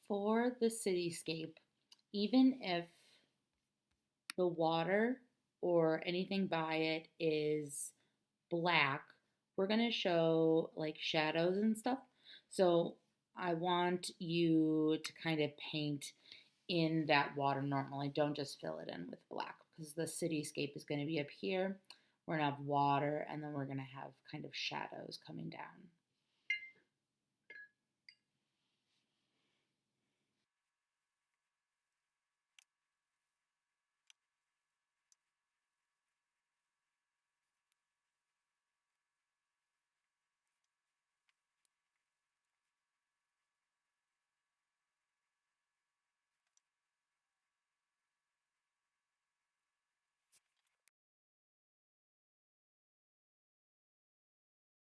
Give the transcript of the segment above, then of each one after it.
For the cityscape, even if the water or anything by it is black, we're going to show like shadows and stuff. So I want you to kind of paint in that water normally. Don't just fill it in with black because the cityscape is going to be up here. We're going to have water and then we're going to have kind of shadows coming down.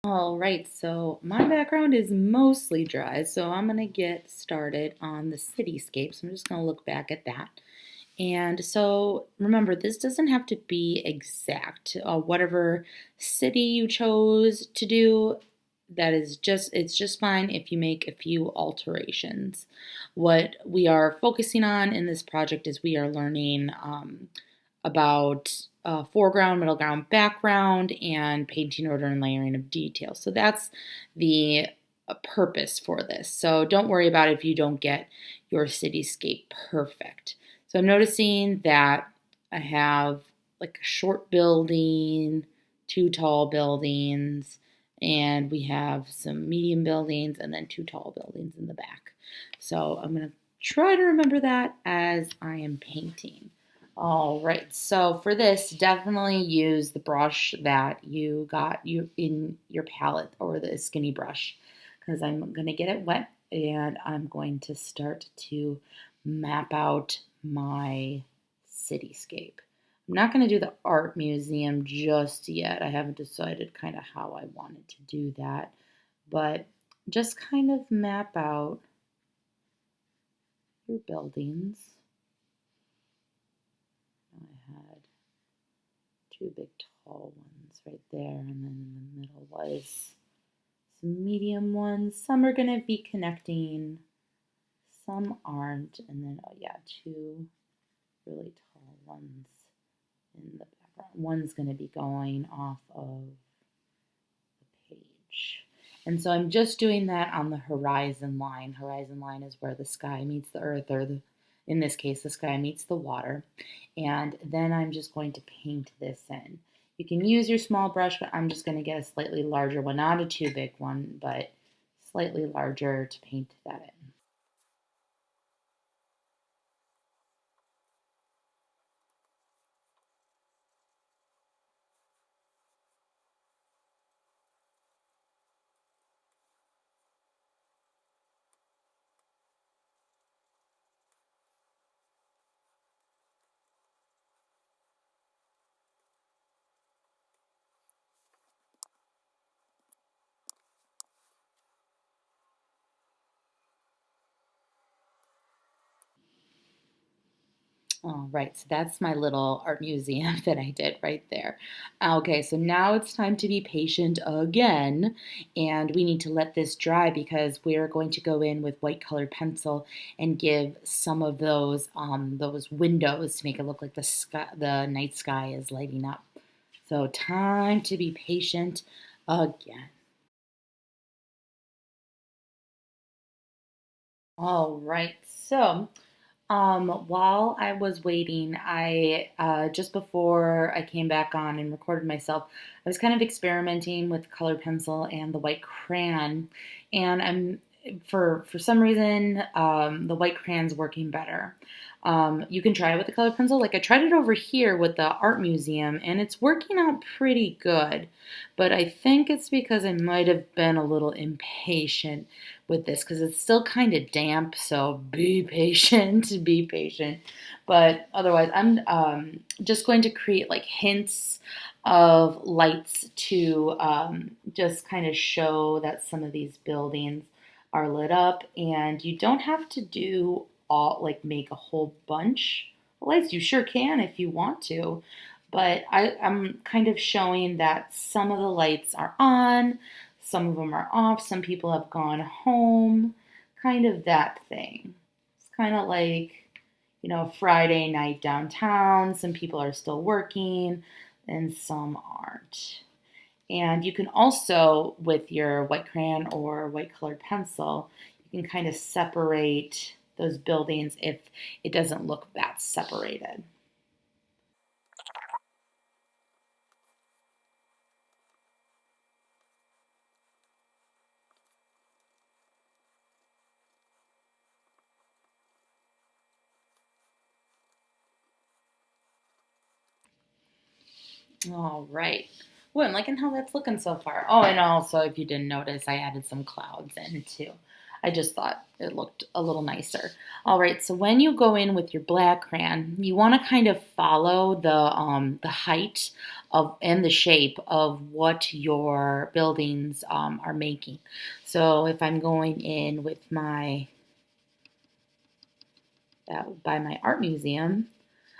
All right, so my background is mostly dry, so I'm gonna get started on the cityscape. So I'm just gonna look back at that. And so remember, this doesn't have to be exact. Whatever city you chose to do, it's just fine if you make a few alterations. What we are focusing on in this project is we are learning about foreground, middle ground, background, and painting order and layering of details. So that's the purpose for this. So don't worry about if you don't get your cityscape perfect. So I'm noticing that I have like a short building, two tall buildings, and we have some medium buildings and then two tall buildings in the back. So I'm going to try to remember that as I am painting. All right, so for this, definitely use the brush that you got in your palette or the skinny brush because I'm going to get it wet and I'm going to start to map out my cityscape. I'm not going to do the art museum just yet. I haven't decided kind of how I wanted to do that, but just kind of map out your buildings. I had two big tall ones right there, and then in the middle was some medium ones. Some are going to be connecting, some aren't, and then, oh yeah, two really tall ones in the background. One's going to be going off of the page. And so I'm just doing that on the horizon line. Horizon line is where the sky meets the earth, or in this case, the sky meets the water. And then I'm just going to paint this in. You can use your small brush, but I'm just going to get a slightly larger one, not a too big one, but slightly larger to paint that in. All right, so that's my little art museum that I did right there. Okay, so now it's time to be patient again, and we need to let this dry because we're going to go in with white colored pencil and give some of those windows to make it look like the sky, the night sky is lighting up. So time to be patient again. All right, so while I was waiting, I just before I came back on and recorded myself, I was kind of experimenting with colored pencil and the white crayon, and for some reason the white crayon's working better. You can try it with the colored pencil. Like I tried it over here with the art museum, and it's working out pretty good. But I think it's because I might have been a little impatient with this because it's still kind of damp, so be patient, be patient. But otherwise, I'm just going to create like hints of lights to just kind of show that some of these buildings are lit up, and you don't have to do all like make a whole bunch of lights. You sure can if you want to, but I'm kind of showing that some of the lights are on, some of them are off, some people have gone home, kind of that thing. kind of like, Friday night downtown. Some people are still working and some aren't. And you can also, with your white crayon or white colored pencil, you can kind of separate those buildings if it doesn't look that separated. All right. Well, I'm liking how that's looking so far. Oh, and also, if you didn't notice, I added some clouds in too. I just thought it looked a little nicer. All right, so when you go in with your black crayon, you want to kind of follow the height of and the shape of what your buildings are making. So if I'm going in with my by my art museum,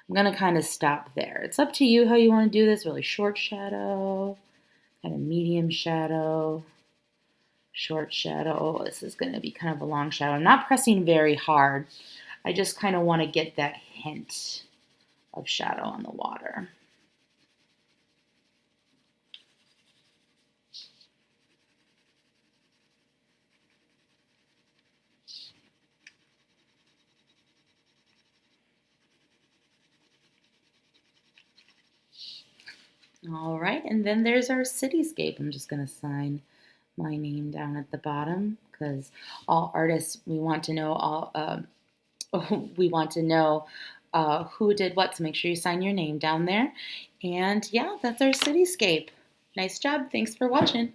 I'm gonna kind of stop there. It's up to you how you want to do this. Really short shadow, kind of medium shadow, short shadow. Oh, this is going to be kind of a long shadow. I'm not pressing very hard. I just kind of want to get that hint of shadow on the water. All right, and then there's our cityscape. I'm just going to sign my name down at the bottom because all artists, we want to know we want to know who did what. So make sure you sign your name down there. And yeah, that's our cityscape. Nice job. Thanks for watching.